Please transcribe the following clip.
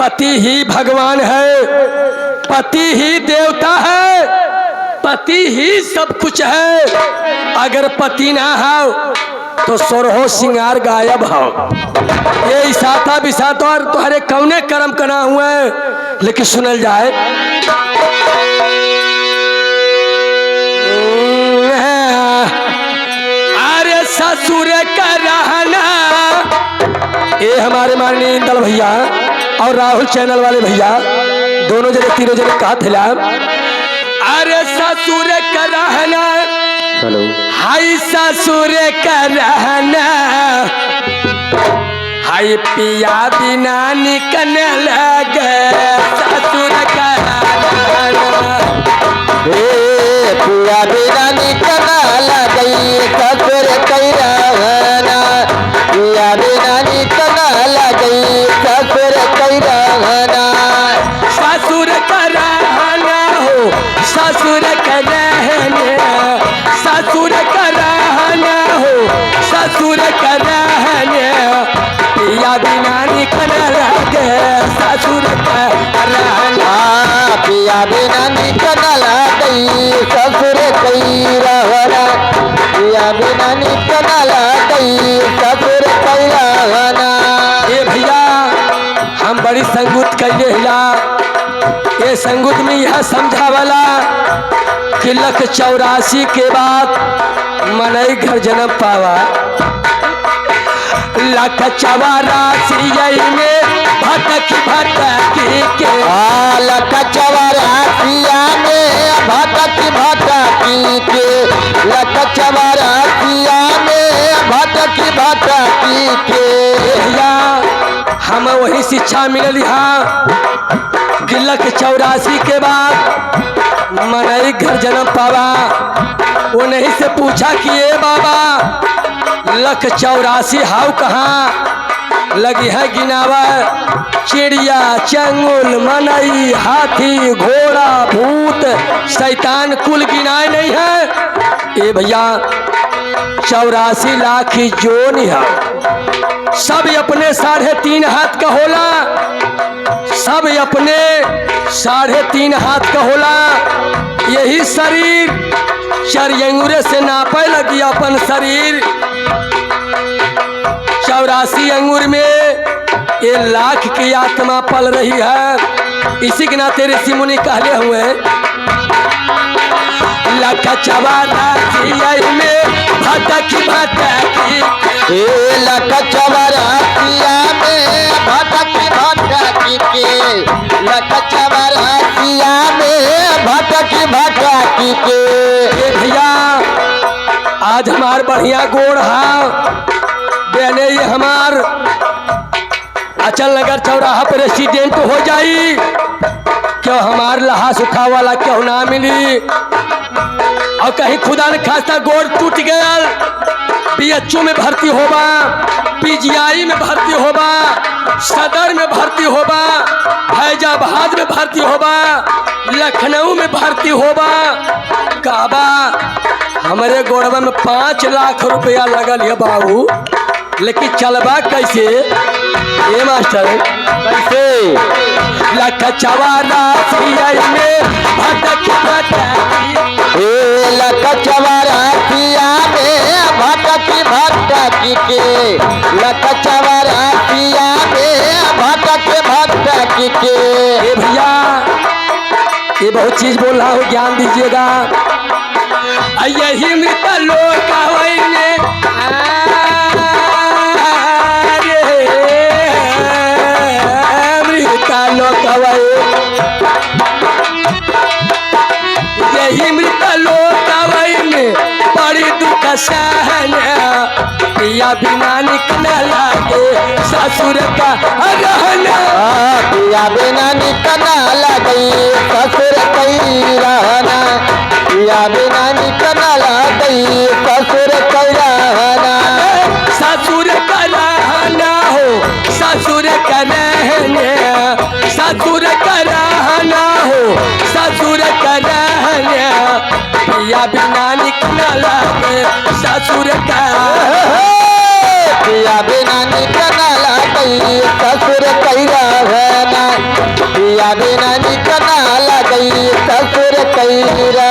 पति ही भगवान है, पति ही देवता है, पति ही सब कुछ है। अगर पति ना हो तो सोरहो सिंगार गायब हो। ये इसाता बिसाता और तुम्हारे कौने कर्म कना हुआ है। लेकिन सुनल जाए अरे ससुर का रहना, ये हमारे माननीय इंदल भैया और राहुल चैनल वाले भैया दोनों जने तीनों जने कहा थे। अरे ससुर का रहना, हेलो, हाय ससुर का रहना, हाय पिया बिना निकलने लगे ससुर का रहना। पिया बिना निकलना लगी ससुर कई रहना, पिया बिना निकलना लगी ससुर कई रहना। ससुर का रहना हो, ससुर का रहना, ससुर का रहना हो, ससुर का रहना, पिया बिना निकलने लगे ससुर का रहना। पिया बिना निकलना लगी ससुर कई रहना, पिया बिना निकलना लगी ससुर कई रहना। ये भैया हम बड़ी संगुत कैले हिला। ये संगुत में यह समझावला कि लख 84 के बाद मनई घर जन्म पावा। लख 84 में भटक भटकी के, लख 84 में भटक भटकी के, लख 84 में भटक भटकी के। भैया हम वही शिक्षा मिलल यहाँ कि लख 84 के बाद मनई घर जन्म पावा। वो नहीं से पूछा कि ये बाबा लख 84 हाउ कहाँ लगी है गिनावा। चिड़िया, चंगुल, मनई, हाथी, घोड़ा, भूत, शैतान कुल गिनाए नहीं है। ये भैया 84 लाख ही जोन है। सब अपने 3.5 हाथ का होला, सब अपने 3.5 हाथ का होला। यही शरीर 4 अंगूरे से नापे लगी अपन शरीर। 84 अंगूर में 1 लाख की आत्मा पल रही है। इसी के नाते ऋषि मुनि कहले हुए लख 84 में भटकी भटकी, लख 84 में भटकी भटकी के, लख 84 में भटकी भटकी के। ये भैया आज हमार बढ़िया गोड़ है बेने, ये हमार अचल नगर चौराहा पर एक्सीडेंट हो जाई, क्यों हमार लहा सुखा वाला क्यों ना मिली। और कहीं खुदा न खास्ता गोड़ टूट गया, पीएचओ में भर्ती होबा, पीजीआई में भर्ती होबा, सदर में भर्ती होबा, फैजाबाद में भर्ती होबा, लखनऊ में भर्ती होबा। काबा हमारे गोड़वा में 5 लाख रुपया लगल है बाबू, लेकिन चलबा कैसे ये मास्टर कैसे? लख 84 में भटक भटकी, लख 84 में भटकी भटकी के, लख 84 में भटकी भटकी के। ये भैया ये बहुत चीज बोल रहा हूँ, ज्ञान दीजिएगा। यही मृत लोक यही मृत लोक में बड़ी दुख सहन, पिया बिना निकल लागे ससुर का रहना। पिया बिना निकलना लगी ससुर कई रहना, पिया बिना निकलना लगी ससुर कई रहना। ससुर का रहना हो, ससुर का रहना, ससुर का रहना हो, ससुर का रहना, पिया बिना निकल लागे ससुर का, पिया बिना निकलना लगी ससुर कई रहना, पिया बिना निकना लगई ससुर कई रहना।